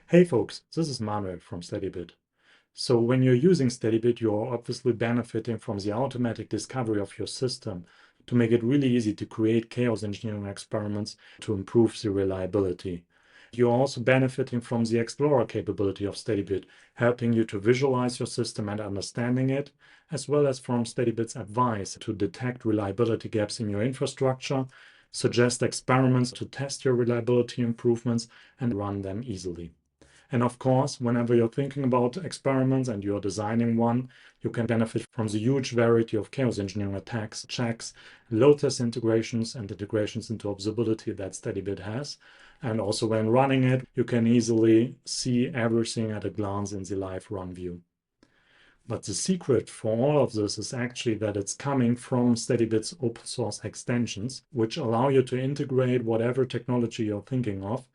Hey folks, this is Manuel from Steadybit. So when you're using Steadybit, you're obviously benefiting from the automatic discovery of your system to make it really easy to create chaos engineering experiments to improve the reliability. You're also benefiting from the Explorer capability of Steadybit, helping you to visualize your system and understanding it, as well as from Steadybit's advice to detect reliability gaps in your infrastructure, suggest experiments to test your reliability improvements, and run them easily. And of course, whenever you're thinking about experiments and you're designing one, you can benefit from the huge variety of chaos engineering attacks, checks, load test integrations, and integrations into observability that Steadybit has. And also when running it, you can easily see everything at a glance in the live run view. But the secret for all of this is actually that it's coming from Steadybit's open source extensions, which allow you to integrate whatever technology you're thinking of.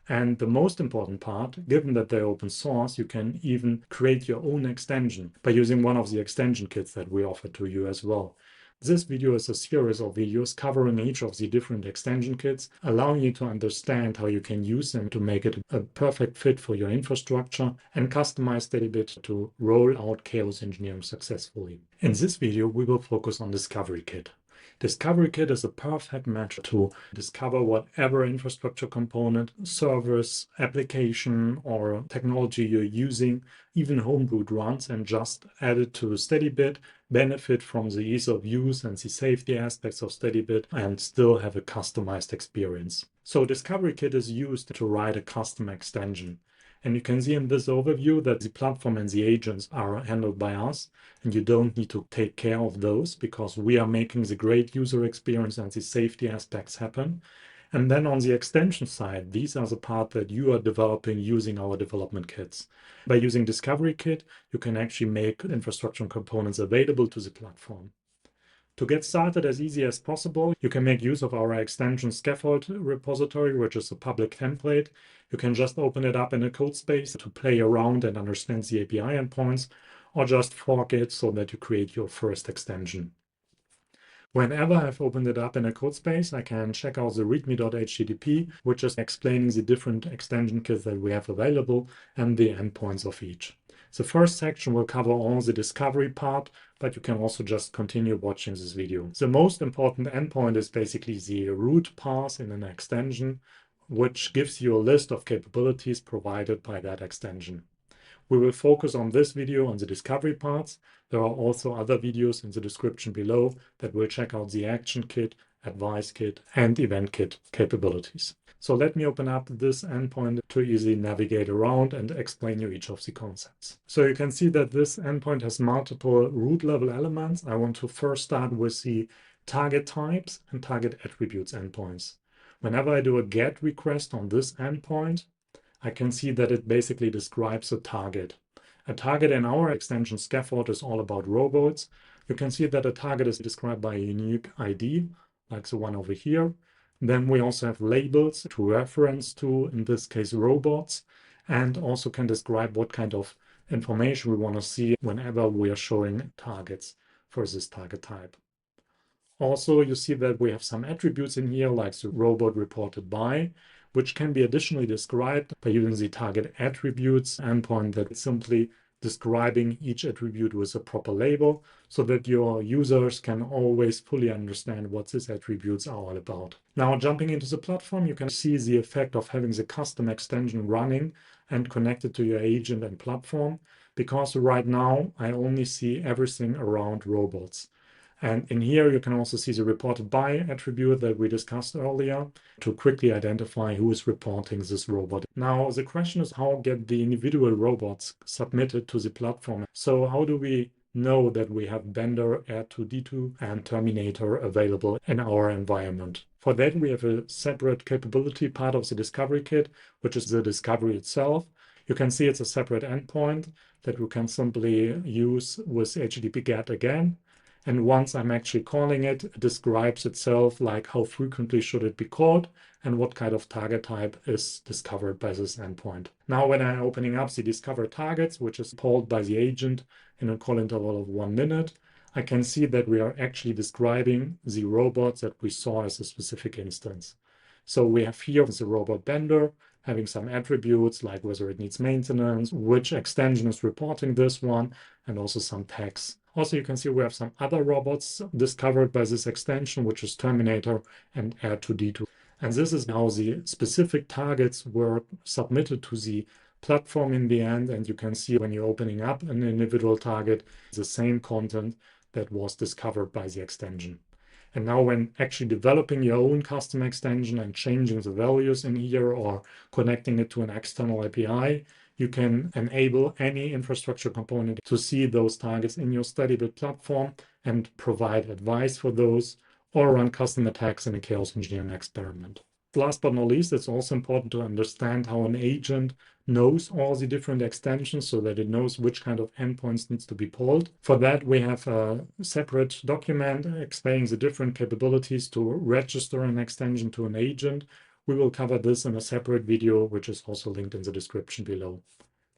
And the most important part, given that they're open source, you can even create your own extension by using one of the extension kits that we offer to you as well. This video is a series of videos covering each of the different extension kits, allowing you to understand how you can use them to make it a perfect fit for your infrastructure and customize Steadybit to roll out chaos engineering successfully. In this video, we will focus on DiscoveryKit. DiscoveryKit is a perfect match to discover whatever infrastructure component, service, application, or technology you're using, even homebrewed runs, and just add it to Steadybit, benefit from the ease of use and the safety aspects of Steadybit, and still have a customized experience. So DiscoveryKit is used to write a custom extension. And you can see in this overview that the platform and the agents are handled by us, and you don't need to take care of those because we are making the great user experience and the safety aspects happen. And then on the extension side, these are the part that you are developing using our development kits. By using DiscoveryKit, you can actually make infrastructure components available to the platform. To get started as easy as possible, you can make use of our extension scaffold repository, which is a public template. You can just open it up in a code space to play around and understand the API endpoints, or just fork it so that you create your first extension. Whenever I've opened it up in a code space, I can check out the readme.http, which is explaining the different extension kits that we have available and the endpoints of each. The first section will cover all the discovery part, but you can also just continue watching this video. The most important endpoint is basically the root path in an extension, which gives you a list of capabilities provided by that extension. We will focus on this video on the discovery parts. There are also other videos in the description below that will check out the action kit, advice kit, and event kit capabilities. So let me open up this endpoint to easily navigate around and explain you each of the concepts. So you can see that this endpoint has multiple root level elements. I want to first start with the target types and target attributes endpoints. Whenever I do a GET request on this endpoint, I can see that it basically describes a target. A target in our extension scaffold is all about robots. You can see that a target is described by a unique ID, like the one over here. Then we also have labels to reference to, in this case, robots, and also can describe what kind of information we want to see whenever we are showing targets for this target type. Also, you see that we have some attributes in here, like the robot reported by, which can be additionally described by using the target attributes endpoint that's simply describing each attribute with a proper label so that your users can always fully understand what these attributes are all about. Now, jumping into the platform, you can see the effect of having the custom extension running and connected to your agent and platform, because right now I only see everything around robots. And in here, you can also see the reported by attribute that we discussed earlier to quickly identify who is reporting this robot. Now, the question is how get the individual robots submitted to the platform. So how do we know that we have Bender, R2D2, and Terminator available in our environment? For that, we have a separate capability part of the discovery kit, which is the discovery itself. You can see it's a separate endpoint that we can simply use with HTTP GET again. And once I'm actually calling it, it describes itself like how frequently should it be called and what kind of target type is discovered by this endpoint. Now, when I'm opening up the discover targets, which is called by the agent in a call interval of 1 minute, I can see that we are actually describing the robots that we saw as a specific instance. So we have here the robot bender having some attributes like whether it needs maintenance, which extension is reporting this one, and also some tags. Also, you can see we have some other robots discovered by this extension, which is Terminator and R2D2. And this is how the specific targets were submitted to the platform in the end. And you can see when you're opening up an individual target, the same content that was discovered by the extension. And now when actually developing your own custom extension and changing the values in here or connecting it to an external API, you can enable any infrastructure component to see those targets in your Steadybit platform and provide advice for those or run custom attacks in a chaos engineering experiment. Last but not least, it's also important to understand how an agent knows all the different extensions so that it knows which kind of endpoints needs to be pulled. For that, we have a separate document explaining the different capabilities to register an extension to an agent. We will cover this in a separate video, which is also linked in the description below.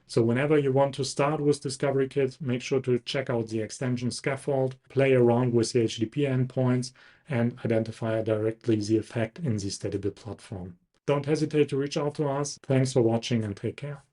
So whenever you want to start with DiscoveryKit, make sure to check out the extension scaffold, play around with the HTTP endpoints, and identify directly the effect in the Steadybit platform. Don't hesitate to reach out to us. Thanks for watching and take care.